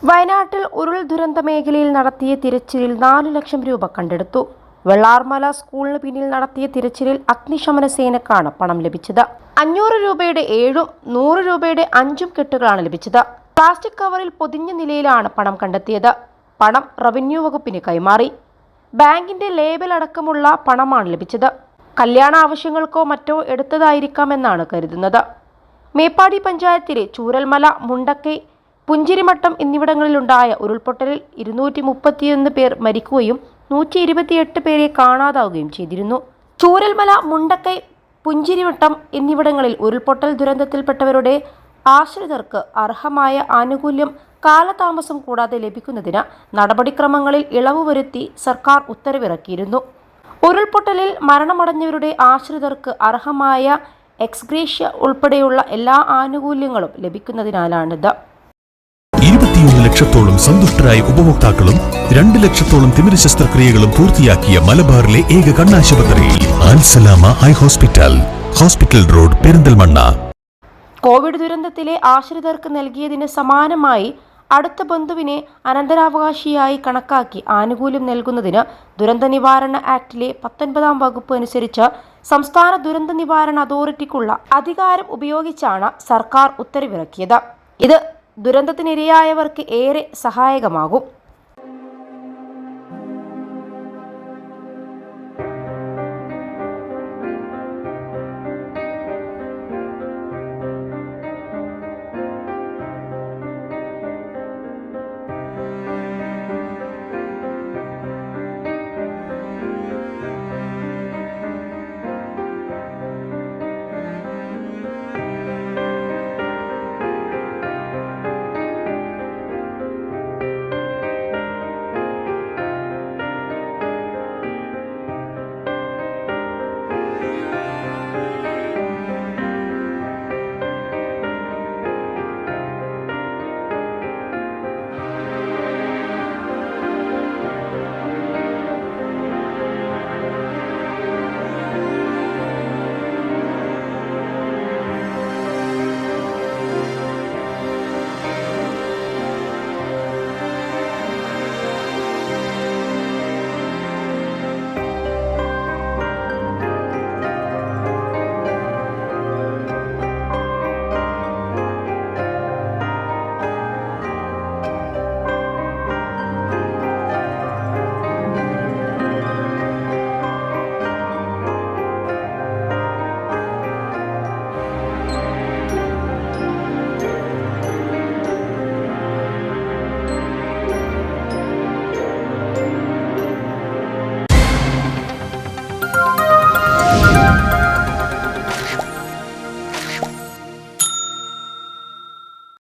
വയനാട്ടിൽ ഉരുൾ ദുരന്ത മേഖലയിൽ നടത്തിയ തിരച്ചിലിൽ 4 ലക്ഷം രൂപ കണ്ടെടുത്തു. വെള്ളാർമല സ്കൂളിന് പിന്നിൽ നടത്തിയ തിരച്ചിലിൽ അഗ്നിശമന സേനക്കാണ് പണം ലഭിച്ചത്. 500 രൂപയുടെ 7ഉം 100 രൂപയുടെ 5ഉം കെട്ടുകളാണ് ലഭിച്ചത്. പ്ലാസ്റ്റിക് കവറിൽ പൊതിഞ്ഞ നിലയിലാണ് പണം കണ്ടെത്തിയത്. പണം റവന്യൂ വകുപ്പിന് കൈമാറി. ബാങ്കിന്റെ ലേബൽ അടക്കമുള്ള പണമാണ് ലഭിച്ചത്. കല്യാണ ആവശ്യങ്ങൾക്കോ മറ്റോ എടുത്തതായിരിക്കാമെന്നാണ് കരുതുന്നത്. മേപ്പാടി പഞ്ചായത്തിലെ ചൂരൽമല, മുണ്ടക്കൈ, പുഞ്ചിരിമട്ടം എന്നിവിടങ്ങളിലുണ്ടായ ഉരുൾപൊട്ടലിൽ 231 പേർ മരിക്കുകയും 128 പേരെ കാണാതാവുകയും ചെയ്തിരുന്നു. ചൂരൽമല, മുണ്ടക്കൈ, പുഞ്ചിരിമട്ടം എന്നിവിടങ്ങളിൽ ഉരുൾപൊട്ടൽ ദുരന്തത്തിൽപ്പെട്ടവരുടെ ആശ്രിതർക്ക് അർഹമായ ആനുകൂല്യം കാലതാമസം കൂടാതെ ലഭിക്കുന്നതിന് നടപടിക്രമങ്ങളിൽ ഇളവ് വരുത്തി സർക്കാർ ഉത്തരവിറക്കിയിരുന്നു. ഉരുൾപൊട്ടലിൽ മരണമടഞ്ഞവരുടെ ആശ്രിതർക്ക് അർഹമായ എക്സ്ഗ്രേഷ്യ ഉൾപ്പെടെയുള്ള എല്ലാ ആനുകൂല്യങ്ങളും ലഭിക്കുന്നതിനാലാണിത്. 21 ലക്ഷത്തോളം സന്തുഷ്ടരായ ഉപഭോക്താക്കളും 2 ലക്ഷത്തോളം തിമിര ശസ്ത്രക്രിയകളും പൂർത്തിയാക്കിയ മലബാറിലെ ഏക കണ്ണാശുപത്രി Alsalama eye hospital, hospital road, Perinthalmanna. Covid ദുരന്തത്തിലെ ആശ്രിതർക്ക് നൽകിയതിന് സമാനമായി അടുത്ത ബന്ധുവിനെ അനന്തരാവകാശിയായി കണക്കാക്കി ആനുകൂല്യം നൽകുന്നതിന് ദുരന്ത നിവാരണ ആക്ടിലെ 19-ാം വകുപ്പ് അനുസരിച്ച് സംസ്ഥാന ദുരന്ത നിവാരണ അതോറിറ്റിക്കുള്ള അധികാരം ഉപയോഗിച്ചാണ് സർക്കാർ ഉത്തരവിറക്കിയത്. ഇത് ദുരന്തത്തിനിരയായവർക്ക് ഏറെ സഹായകമാകും.